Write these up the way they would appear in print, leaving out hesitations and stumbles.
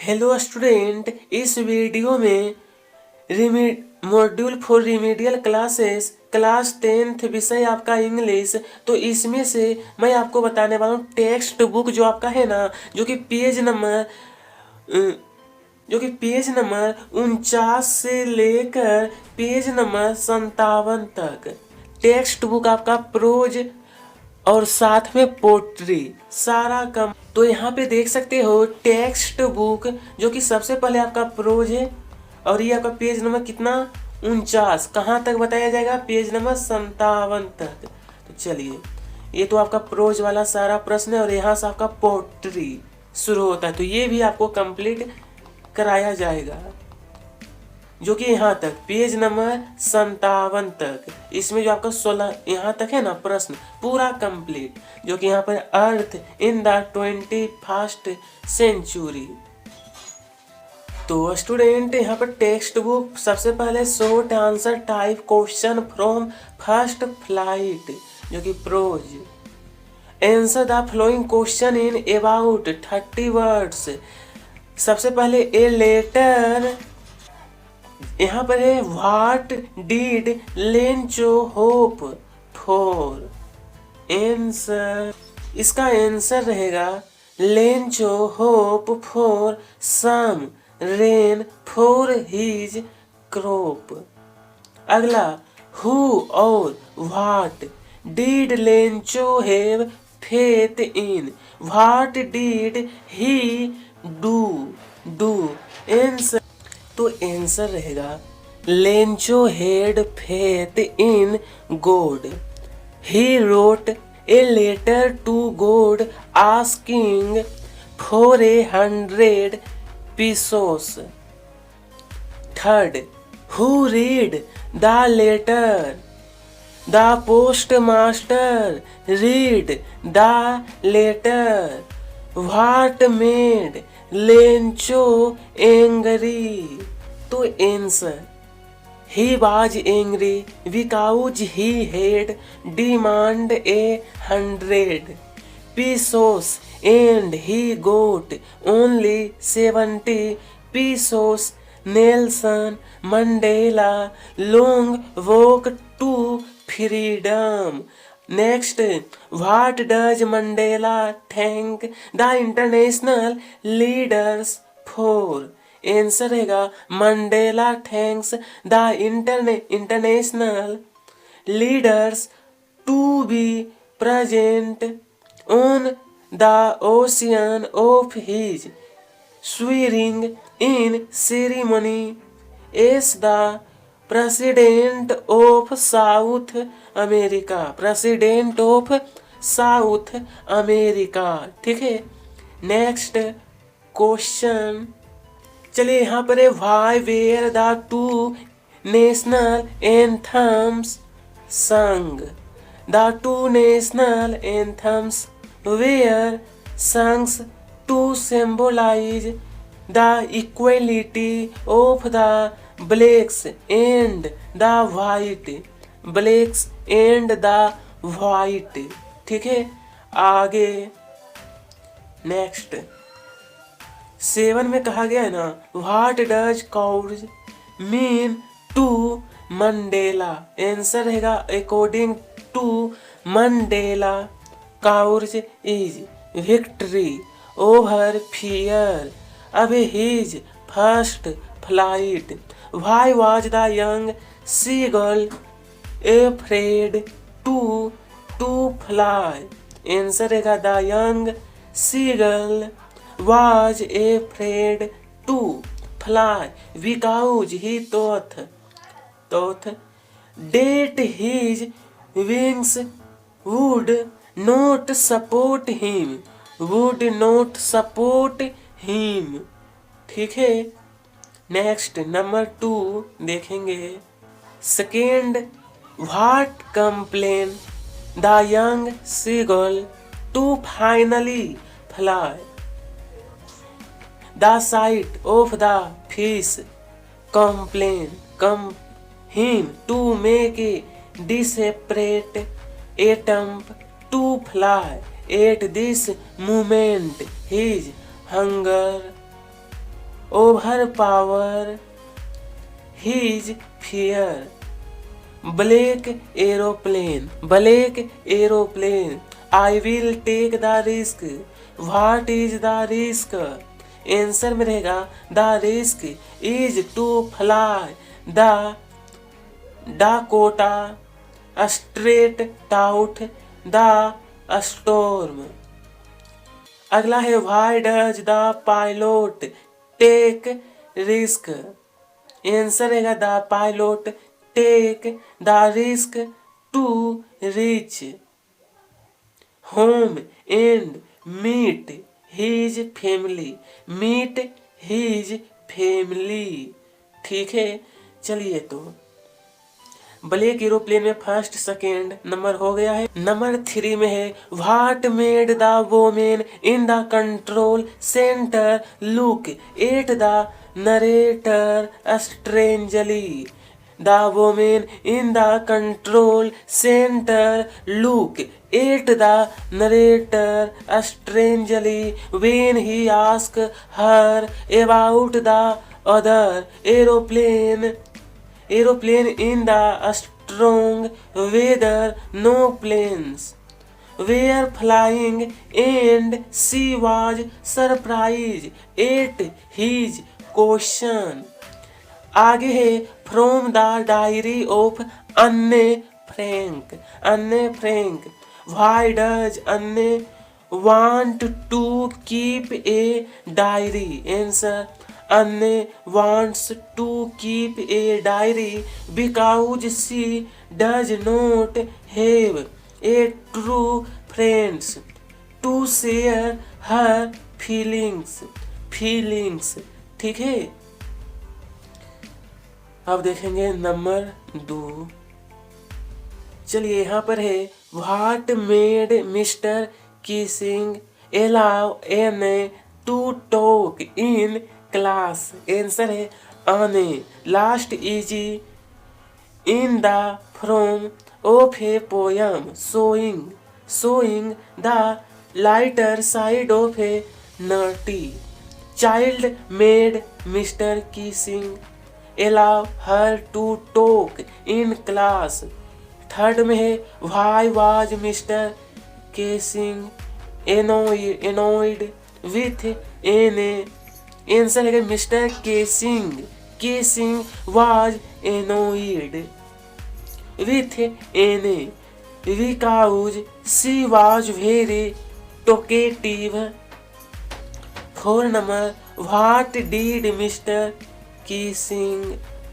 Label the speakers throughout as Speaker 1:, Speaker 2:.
Speaker 1: Hello student, इस video में module for remedial classes class 10th विषय आपका इंग्लिश। तो इसमें से मैं आपको बताने वाला हूँ टेक्स्ट बुक जो आपका है ना, जो कि पेज नंबर 49 से लेकर पेज नंबर 57 तक टेक्स्ट बुक आपका प्रोज और साथ में पोट्री सारा कम। तो यहाँ पे देख सकते हो टेक्स्ट बुक जो कि सबसे पहले आपका प्रोज है और ये आपका पेज नंबर कितना 49 कहाँ तक बताया जाएगा, पेज नंबर 57 तक। तो चलिए, ये तो आपका प्रोज वाला सारा प्रश्न है और यहाँ से आपका पोट्री शुरू होता है, तो ये भी आपको कंप्लीट कराया जाएगा जो कि यहाँ तक पेज नंबर 57 तक। इसमें जो आपका 16 यहाँ तक है ना प्रश्न पूरा कंप्लीट, जो कि यहाँ पर earth in the 21st century. तो स्टूडेंट यहाँ पर टेक्स्ट बुक सबसे पहले short answer type question from First Flight जो कि prose. Answer the flowing question in about 30 words. सबसे पहले ए लेटर, यहाँ पर है what did Lencho hope for. Answer, इसका आंसर रहेगा Lencho hope for some rain for his crop. अगला, हु और what did Lencho have faith in. What did he do. Answer, तो आंसर रहेगा Lencho had faith in God. He wrote a letter to God asking for 100 pesos। Third, who read the letter. The post master read the letter. What made Lencho angry. तो answer, he was angry because he had demand 100 pesos and he got only 70 pesos। Nelson Mandela long walk to freedom. Next, what does Mandela thank the international leaders for. Answer रहेगा Mandela thanks the international leaders to be present on the occasion of his swearing in ceremony as the president of South America। President of South America. ठीक है, next question. चलिए, यहाँ पर है why were the two national anthems sung. The two national anthems were sung to symbolize the equality of the blacks and the white। blacks and the white। ठीक है, आगे next 7 में कहा गया है ना, what does cause mean to Mandela. Answer रहेगा according to Mandela cause is victory over fear of his first flight। Why was the young seagull afraid to fly। Answer रहेगा the young seagull was afraid to fly because he thought that his wings would not support him। would not support him। ठीक है, next number 2 देखेंगे। Second, what complain the young seagull to finally fly। the sight of the fish complain him to make a desperate attempt to fly। At this moment his hunger overpower his fear. Black aeroplane, black aeroplane. I will take the risk. What is the risk? Answer में रहेगा the risk is to fly the Dakota straight out the storm. अगला है why does the pilot take risk? Answer रहेगा the pilot take the risk to reach home and meet his family. meet his family. ठीक है, चलिए तो black aeroplane में first second number हो गया है। नंबर 3 में है what made the women in the control centre look at the narrator strangely. The women in the control centre look at the narrator strangely when he ask her about the other aeroplane in the strong weather. No planes were flying and she was surprised at his question. आगे है from the diary of Anne Frank. Anne Frank. Why does Anne want to keep a diary? Answer: Anne wants to keep a diary because she does not have a true friends to share her feelings. ठीक है, अब देखेंगे number 2। चलिए यहाँ पर है what made Mr Keesing allow Anne to talk in class. Answer है Anne last essay in the form of a poem showing the lighter side of a naughty child made Mr Keesing allow her to talk in class. Third में है why was Mr Keesing annoyed with Anne. Answer है Mr Keesing was annoyed with Anne because she was very talkative. 4 number what did mister Keesing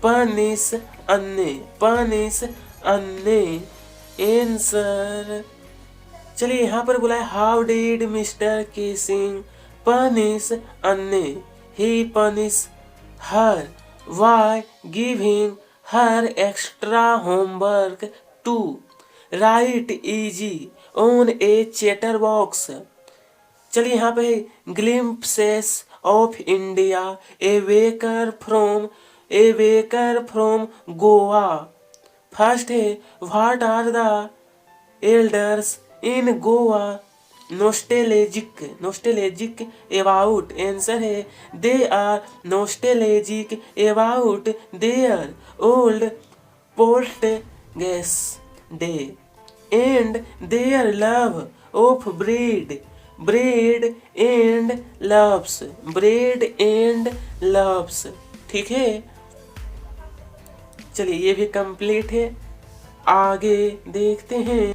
Speaker 1: punish अन्ने। Answer चलिए यहाँ पर बोला है how did mister Keesing punish अन्ने। He punished her by giving her extra homework to write easy on a chatterbox. चलिए यहाँ पे glimpses of India, a baker from Goa. First है what are the elders in Goa nostalgic about? Answer है they are nostalgic about their old post gas day and their love of bread and loves। ठीक है, चलिए ये भी complete है, आगे देखते हैं।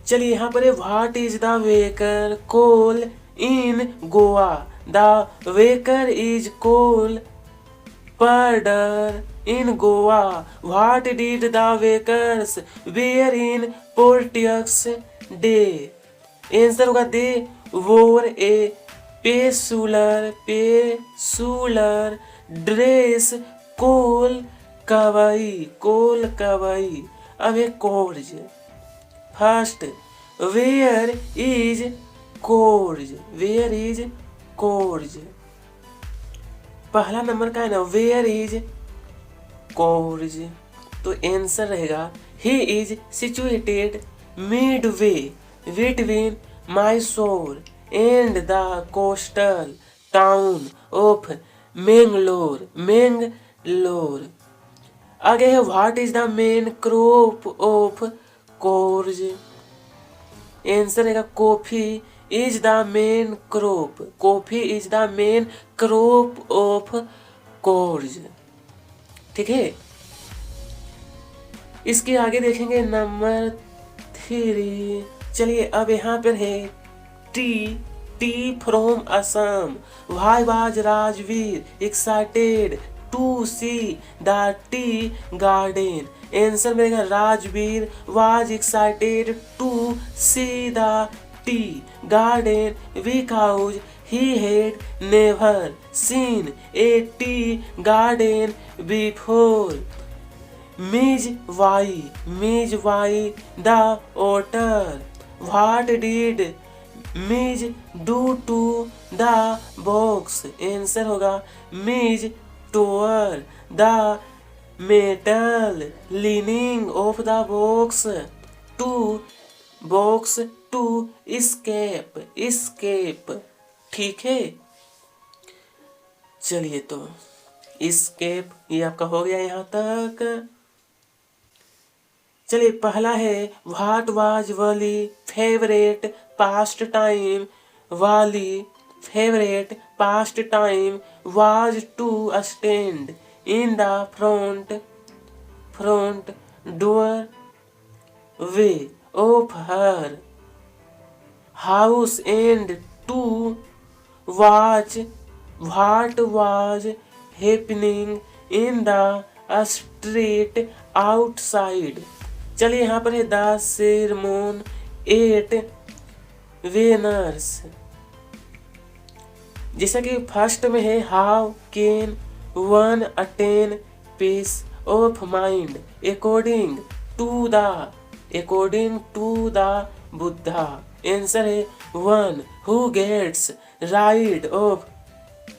Speaker 1: चलिए यहाँ पर है what is the baker called in Goa. The baker is called pader in Goa. What did the bakers wear in Portuguese day. Answer होगा दे वोर ए पेसुलर ड्रेस कोल कवई। अब एक Coorg. First where is Coorg. पहला नंबर का है ना वेयर इज कोर्ज, तो आंसर रहेगा he is situated midway between Mysore and the coastal town of Mangalore. आगे है what is the main crop of Coorg. Answer है coffee is the main crop. Coffee is the main crop of Coorg. ठीक है, इसके आगे देखेंगे नंबर 3। चलिए अब यहाँ पर है tea from Assam. Why was Rajvir excited to see the tea garden. Answer मिलेगा Rajvir was excited to see the tea garden because he had never seen a tea garden before. Miss why the otter. What did Miss do to the box? Answer होगा Miss tore the metal lining of the box to escape. ठीक है, चलिए तो escape ये आपका हो गया यहाँ तक। चलिए पहला है what was Valli favourite pastime. Valli favourite pastime was to stand in the front doorway of her house and to watch what was happening in the street outside. चलिए यहाँ पर है द sermon एट वेनर्स। जैसा कि first में है how can one attain peace of mind according to the Buddha. Answer है one who gets rid of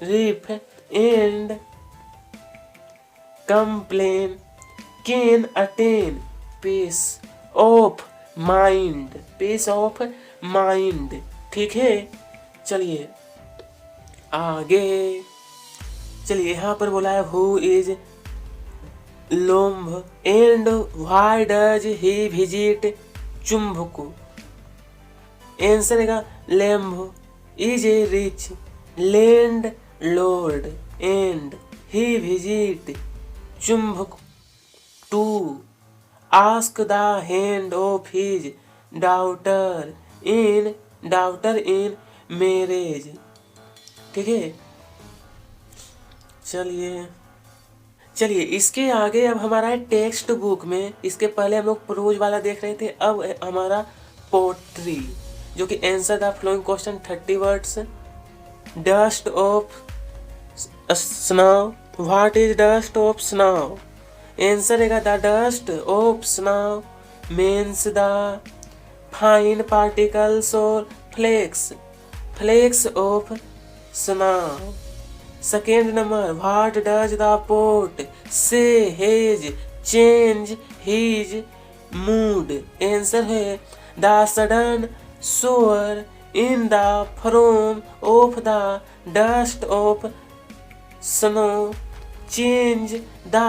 Speaker 1: grief and complain can attain peace of mind. ठीक है, चलिए आगे। चलिए यहाँ पर बोला है who is Lomba and why does he visit Chumbaku. Answer है Lomba is a rich landlord and he visit Chumbak to ask the hand of his daughter in marriage. ठीक है, चलिए इसके आगे अब हमारा है टेक्स्ट बुक में। इसके पहले हम लोग प्रोज वाला देख रहे थे, अब हमारा पोट्री जो कि answer the flowing question 30 words. Dust of snow. What is dust of snow? Answer है the dust of snow means the fine particles और flakes of snow. Second number what does the poet say has changed his mood. Answer है the sudden shower in the form of the dust of snow change the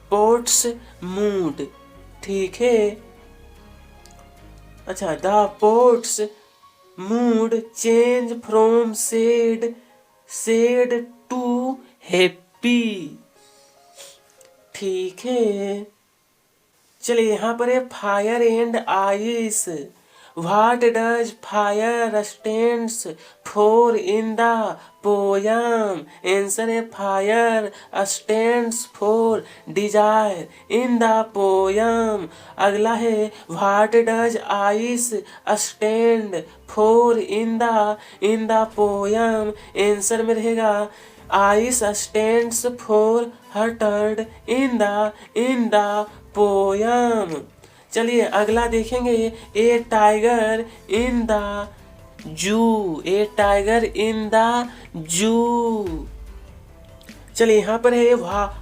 Speaker 1: pot's mood। ठीक है, अच्छा the pot's mood change from sad to happy। ठीक है, चलिए यहाँ पर है fire and ice. What does fire stands for in the poem? Answer है fire stands for desire in the poem. अगला है what does ice stand for in the poem? Answer में रहेगा ice stands for hatred in the poem. चलिए अगला देखेंगे ए tiger in the zoo. चलिए यहाँ पर है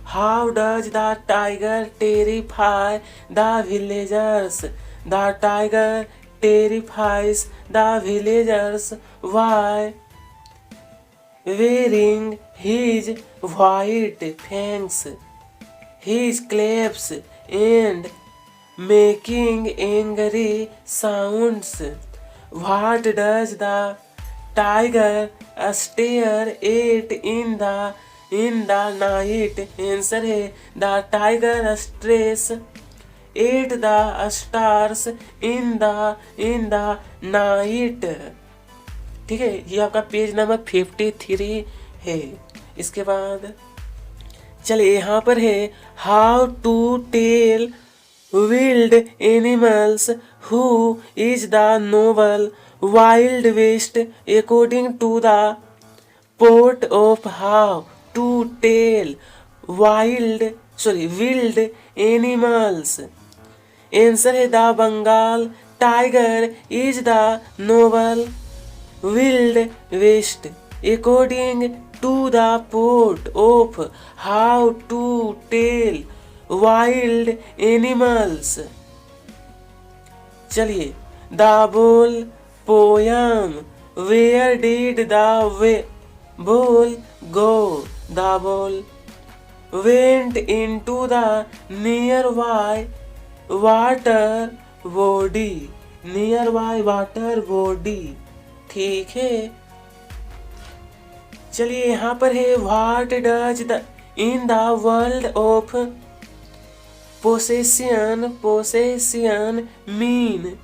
Speaker 1: how does the tiger terrify the villagers? The tiger terrifies the villagers by wearing his white fangs, his claps, and making angry sounds. What does the tiger stare at in the night? Answer है the tiger stares at the stars in the night. ठीक है, ये आपका page number 53 है। इसके बाद चलिए यहाँ पर है how to tell wild animals who is the novel Wild West according to the port of how to tell wild animals. Answer है the Bengal tiger is the novel Wild West according to the port of how to tell wild animals. चलिए the bull poem where did the bull go? The bull went into the nearby water body. ठीक है, चलिए यहाँ पर है what does the in the world of possession mean?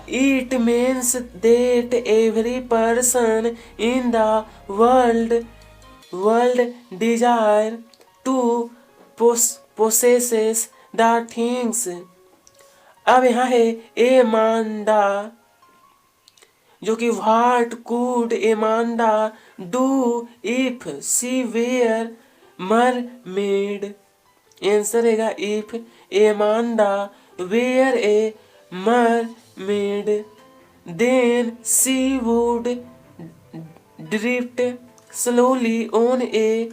Speaker 1: It means that every person in the world desire to possess the things. अब यहाँ है एमांडा, जो कि what could Amanda do if she were mermaid? Answer रहेगा if Amanda were a mermaid, then she would drift slowly on a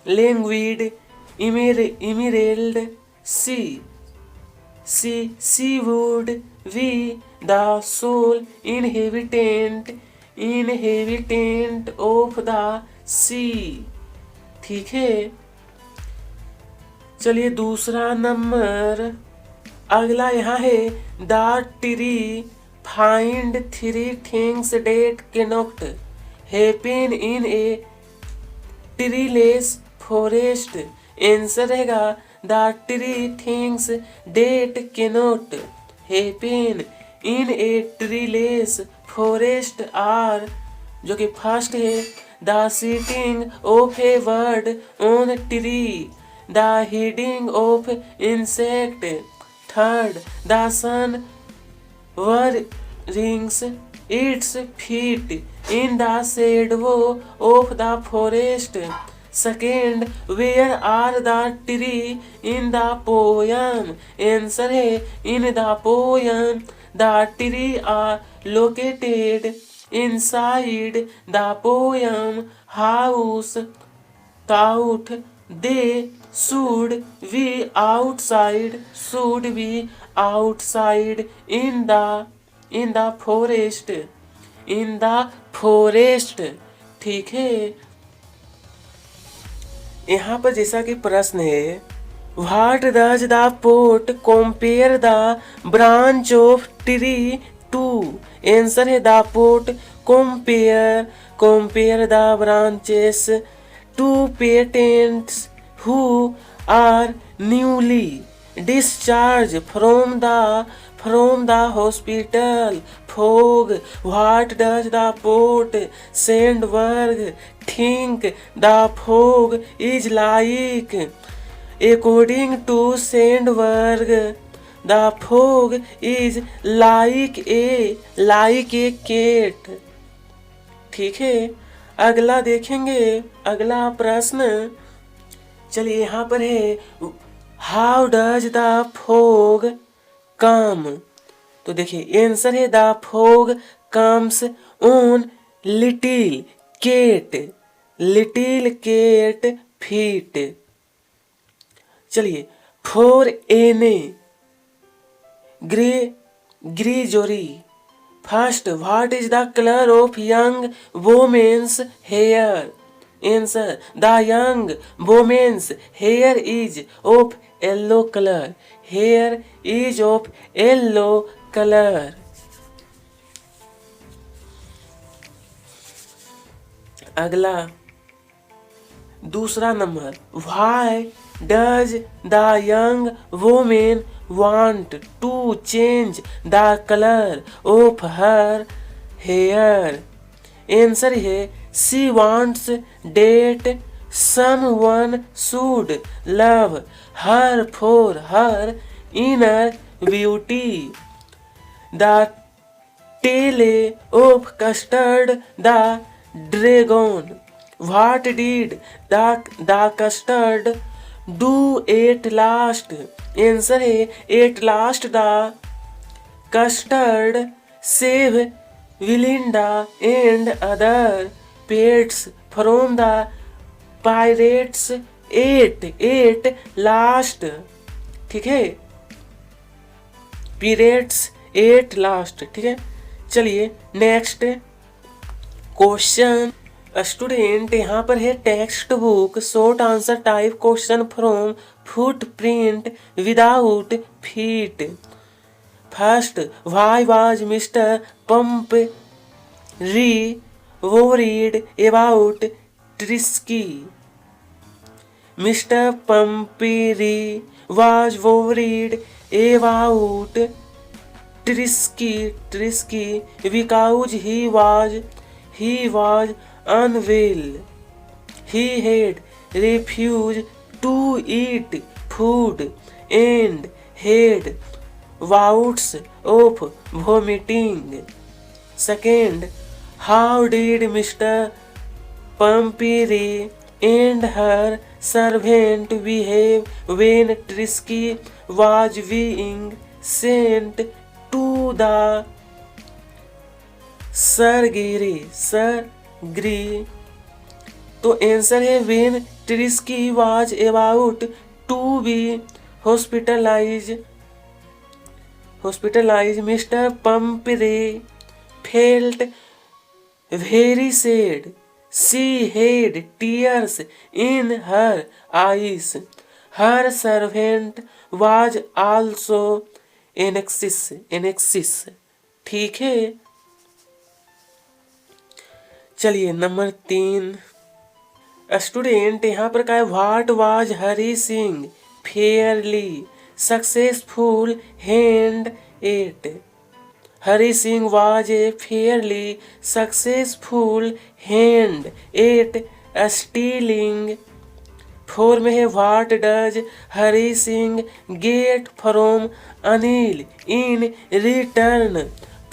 Speaker 1: languid emerald sea. She would be the sole inhabitant of the sea. ठीक है, चलिए दूसरा number अगला यहाँ है the tree find 3 things that cannot happen in a treeless forest. Answer रहेगा the 3 things that cannot happen in a treeless forest are, जो कि फर्स्ट है the sitting of a bird on tree, the hiding of insect, third the sun warrings its feet in the shadow of the forest, second where are the tree in the poem? Answer है in the poem the tree are located inside the poem house, thought they should be outside in the forest. ठीक है, यहाँ पर जैसा कि प्रश्न है What does the poet compare the branch of tree to? Answer है the poet compare the branches to patients who are newly discharged from the hospital. Fog. What does the poet Sandberg think the fog is like? According to Sandberg, the fog is like a cat. ठीक है, अगला देखेंगे, अगला प्रश्न चलिए यहाँ पर है how does the fog come? तो देखिए आंसर है the fog comes on little cat feet. चलिए four an grey Grizzly. First, what is the color of young woman's hair? Answer. The young woman's hair is of yellow color. Hair is of yellow color. अगला दूसरा number, Why does the young woman want to change the color of her hair? Answer है, she wants that someone should love her for her inner beauty. The tale of Custard the Dragon. What did the custard do at last? Answer है, at last the custard save Belinda and other pets from the pirates at last. ठीक है, pirates at last. ठीक है, चलिए next question. Student यहाँ पर है text book short answer type question from footprint without feet. First, why was mister Pumphrey worried about Trisky? Mr. Pumphrey was worried about Trisky because he was unwell. He had refused to eat food and had bouts of vomiting. Second, how did Mr. Pumphrey and her servant behave when Trisky was being sent to the surgery? तो answer है when Trisky was about to be hospitalized, Mr. Pumphrey felt very sad. She had tears in her eyes. Her servant was also anxious. ठीक है, चलिए number 3। Student यहाँ पर का है what was Hari Singh fairly successful hand at. Hari Singh was a fairly successful hand at stealing. 4 में है what does Hari Singh get from Anil in return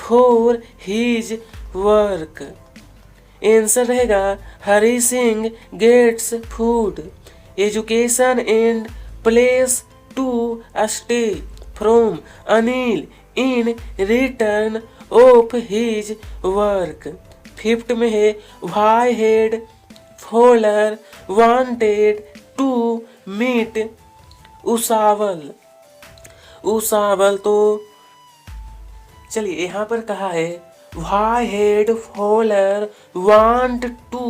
Speaker 1: for his work. Answer रहेगा Hari Singh gets food, education and place to stay from Anil in return of his work. 5th में है why had Fowler wanted to meet उसावल। तो चलिए यहाँ पर कहा है Why had Fowler want to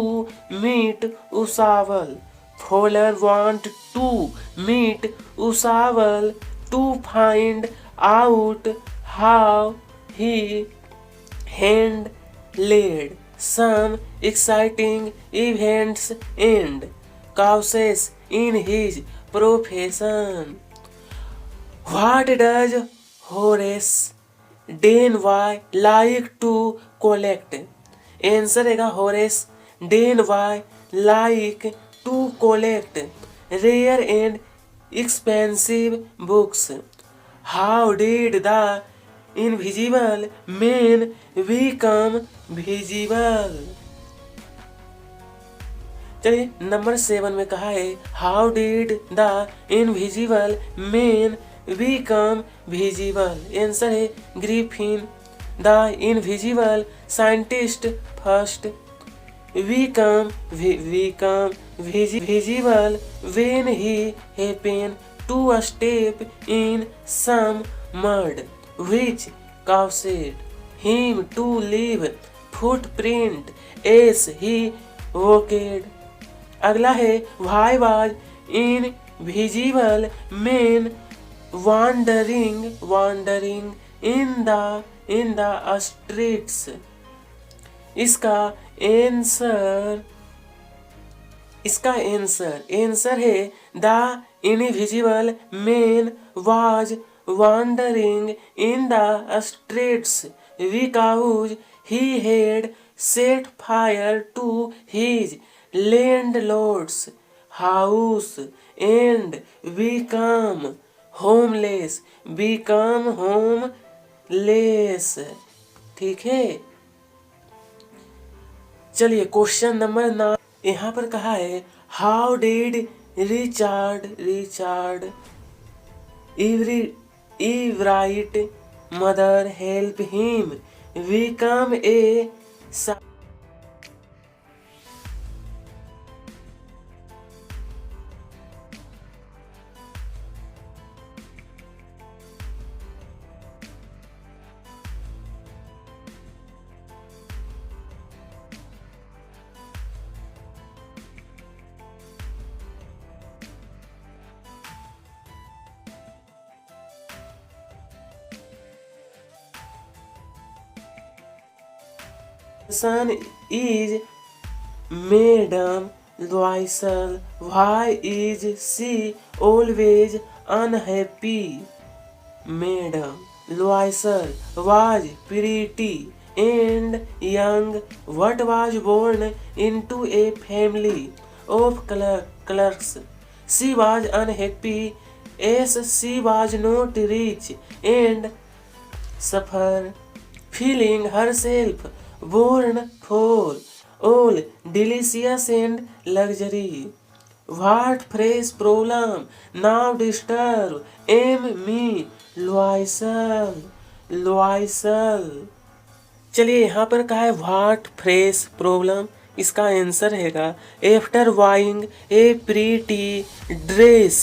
Speaker 1: meet Usaval? Fowler want to meet Usaval to find out how he handled some exciting events and causes in his profession. What does Horace Denby like to collect? Answer है Horace Denby like to collect rare and expensive books. How did the invisible man become visible? चलिए number 7 में कहा है how did the invisible man become visible? Answer है Griffin. The invisible scientist first become visible when he happened to step in some mud which caused him to leave footprint as he walked. अगला है why was invisible man wandering in the streets. इसका answer है the invisible man was wandering in the streets because he had set fire to his landlord's house and become homeless. ठीक है, चलिए question number 9 यहाँ पर कहा है how did Richard Ebright mother help him become a son is Madam Loisel. Why is she always unhappy? Madam Loisel was pretty and young. What was born into a family of clerks. She was unhappy as she was not rich and suffered, feeling herself born for all delicious and luxury. What fresh problem now disturb me Loisel. चलिए यहाँ पर कहा है what fresh problem, इसका answer हैगा after buying A pretty dress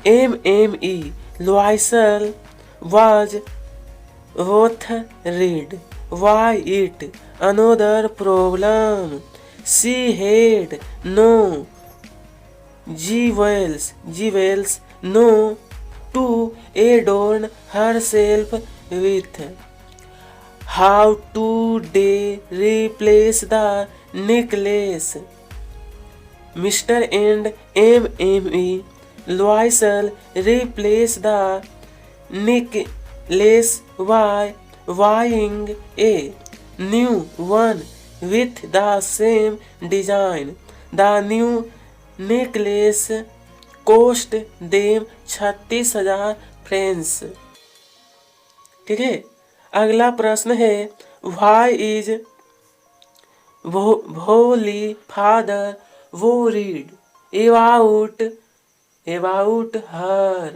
Speaker 1: MME Loisel was worried. Why it? Another problem. She had no jewels no to adorn herself with. How to they replace the necklace? Mr. and MME Loisel replace the necklace by buying a new one with the same design. The new necklace cost them 36,000 francs. ठीक है, अगला प्रश्न है why is holy father worried about her.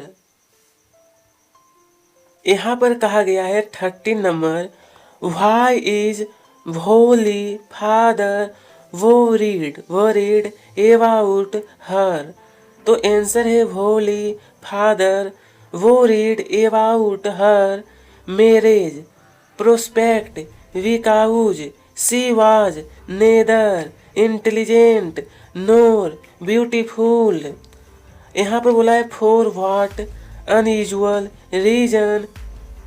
Speaker 1: यहाँ पर कहा गया है 13 number why is holy father worried about her. तो आंसर है holy father worried about her marriage prospect because she was neither intelligent nor beautiful. यहाँ पर बोला है for what unusual reason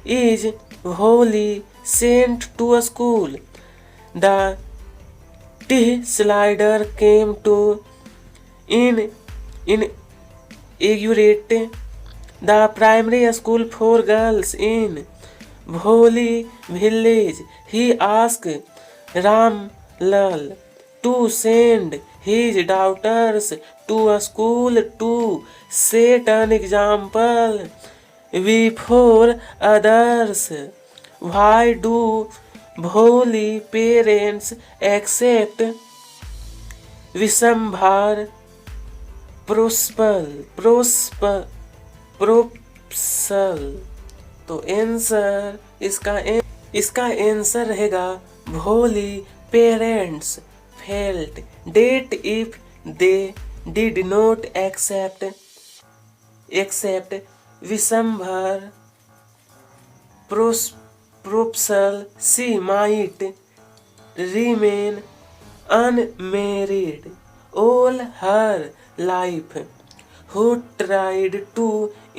Speaker 1: is Holly sent to a school. The T-slider came to inaugurate the primary school for girls in Bholi village. He asked Ramlal to send his daughters to a school to set an example before others. Why do Bholi parents accept Vishambhar proposal? तो answer इसका answer रहेगा Bholi parents felt that if they did not accept Vishambhar proposal she might remain unmarried all her life, who tried to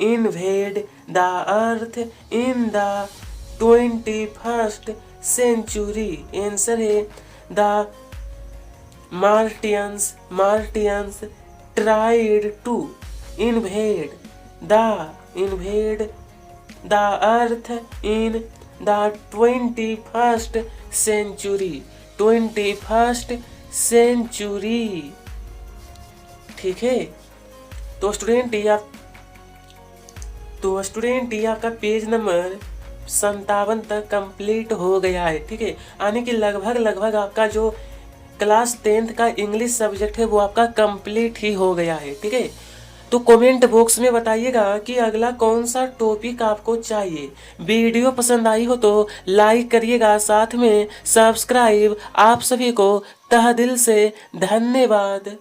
Speaker 1: invade the earth in the 21st century. Answer है the Martians tried to invade the earth in the 21st century. 21st century, ठीक है। तो student ये आपका page number 57 तक complete हो गया है, ठीक है। यानी कि लगभग आपका जो क्लास 10th का इंग्लिश सब्जेक्ट है वो आपका कंप्लीट ही हो गया है, ठीक है। तो कमेंट बॉक्स में बताइएगा कि अगला कौन सा टॉपिक आपको चाहिए। वीडियो पसंद आई हो तो लाइक करिएगा, साथ में सब्सक्राइब। आप सभी को तहे दिल से धन्यवाद।